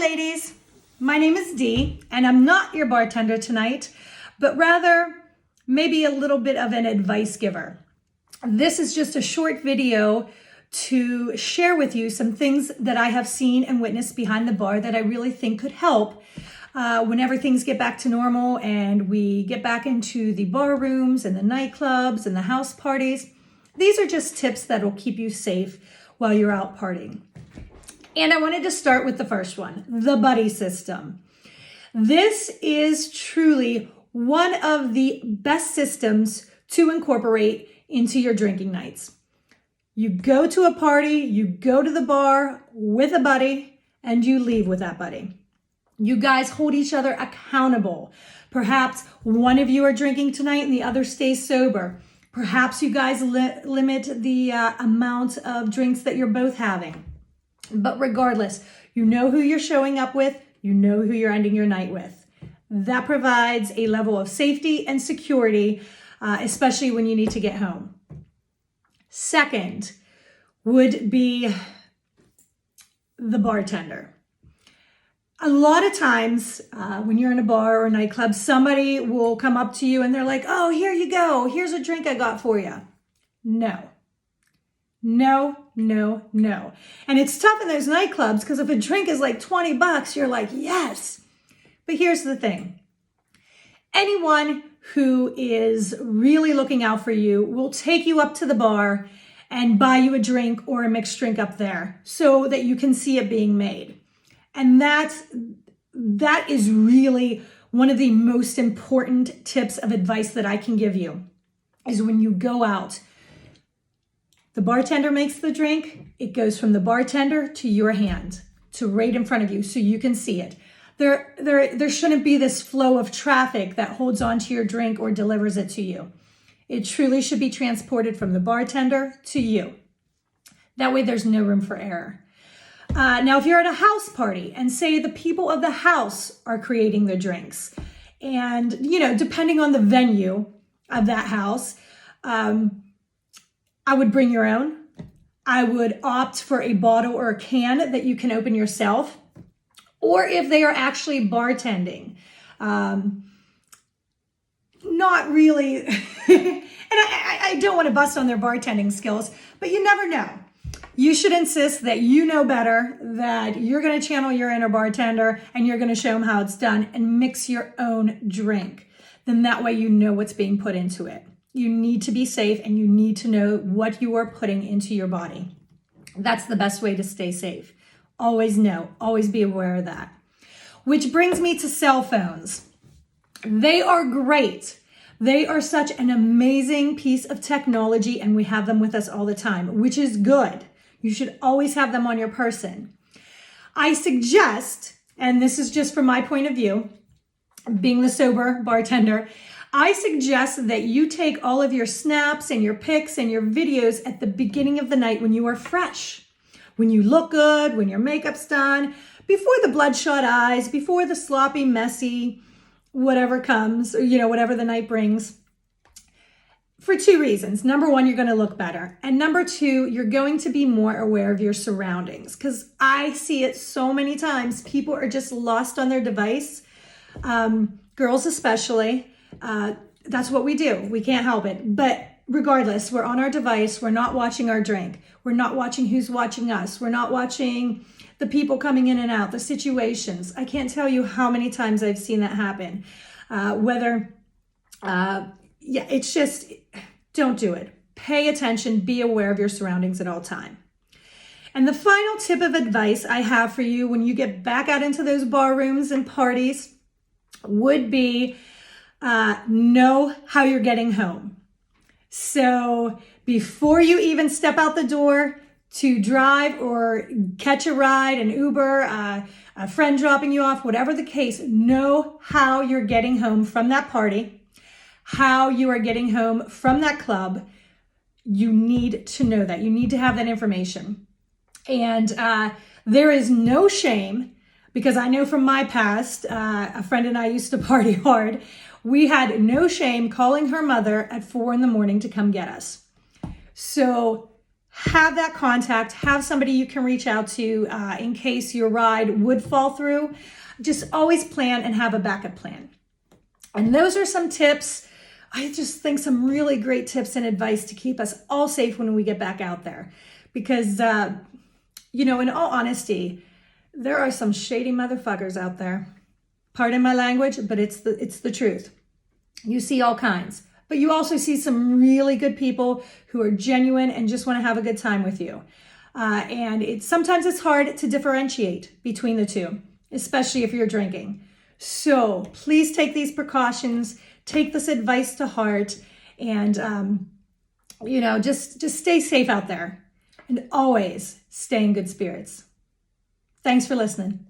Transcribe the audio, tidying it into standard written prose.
ladies. My name is Dee, and I'm not your bartender tonight, but rather maybe a little bit of an advice giver. This is just a short video to share with you some things that I have seen and witnessed behind the bar that I really think could help whenever things get back to normal and we get back into the bar rooms and the nightclubs and the house parties. These are just tips that will keep you safe while you're out partying. And I wanted to start with the first one, the buddy system. This is truly one of the best systems to incorporate into your drinking nights. You go to a party, you go to the bar with a buddy, and you leave with that buddy. You guys hold each other accountable. Perhaps one of you are drinking tonight and the other stays sober. Perhaps you guys limit the amount of drinks that you're both having. But regardless, you know who you're showing up with, you know who you're ending your night with. That provides a level of safety and security, especially when you need to get home. Second would be the bartender. A lot of times when you're in a bar or a nightclub, somebody will come up to you and they're like, oh, here you go. Here's a drink I got for you. No. And it's tough in those nightclubs because if a drink is like $20, you're like, yes. But here's the thing. Anyone who is really looking out for you will take you up to the bar and buy you a drink or a mixed drink up there so that you can see it being made. And that is really one of the most important tips of advice that I can give you is when you go out, the bartender makes the drink, it goes from the bartender to your hand, to right in front of you so you can see it. There shouldn't be this flow of traffic that holds onto your drink or delivers it to you. It truly should be transported from the bartender to you. That way there's no room for error. Now, if you're at a house party and say the people of the house are creating the drinks, and, depending on the venue of that house, I would bring your own. I would opt for a bottle or a can that you can open yourself. Or if they are actually bartending. Not really, and I don't want to bust on their bartending skills, but you never know. You should insist that you know better, that you're going to channel your inner bartender and you're going to show them how it's done and mix your own drink. Then that way you know what's being put into it. You need to be safe and you need to know what you are putting into your body. That's the best way to stay safe. Always know, always be aware of that. Which brings me to cell phones. They are great. They are such an amazing piece of technology and we have them with us all the time, which is good. You should always have them on your person. I suggest, and this is just from my point of view, being the sober bartender, I suggest that you take all of your snaps and your pics and your videos at the beginning of the night when you are fresh, when you look good, when your makeup's done, before the bloodshot eyes, before the sloppy, messy, whatever comes, or, whatever the night brings. For two reasons. Number one, you're going to look better. And number two, you're going to be more aware of your surroundings. Because I see it so many times. People are just lost on their device. Girls especially. That's what we do. We can't help it. But regardless, we're on our device. We're not watching our drink. We're not watching who's watching us. We're not watching the people coming in and out, the situations. I can't tell you how many times I've seen that happen. It's just, don't do it. Pay attention. Be aware of your surroundings at all time. And the final tip of advice I have for you when you get back out into those bar rooms and parties would be know how you're getting home. So before you even step out the door to drive or catch a ride, an Uber, a friend dropping you off, whatever the case, know how you're getting home from that party, how you are getting home from that club. You need to know that. You need to have that information. And there is no shame, because I know from my past, a friend and I used to party hard. We had no shame calling her mother at 4 a.m. to come get us. So have that contact, have somebody you can reach out to in case your ride would fall through. Just always plan and have a backup plan. And those are some tips. I just think some really great tips and advice to keep us all safe when we get back out there. Because, in all honesty, there are some shady motherfuckers out there. Pardon my language, but it's the truth. You see all kinds. But you also see some really good people who are genuine and just want to have a good time with you. And sometimes it's hard to differentiate between the two, especially if you're drinking. So please take these precautions, take this advice to heart, and just stay safe out there, and always stay in good spirits. Thanks for listening.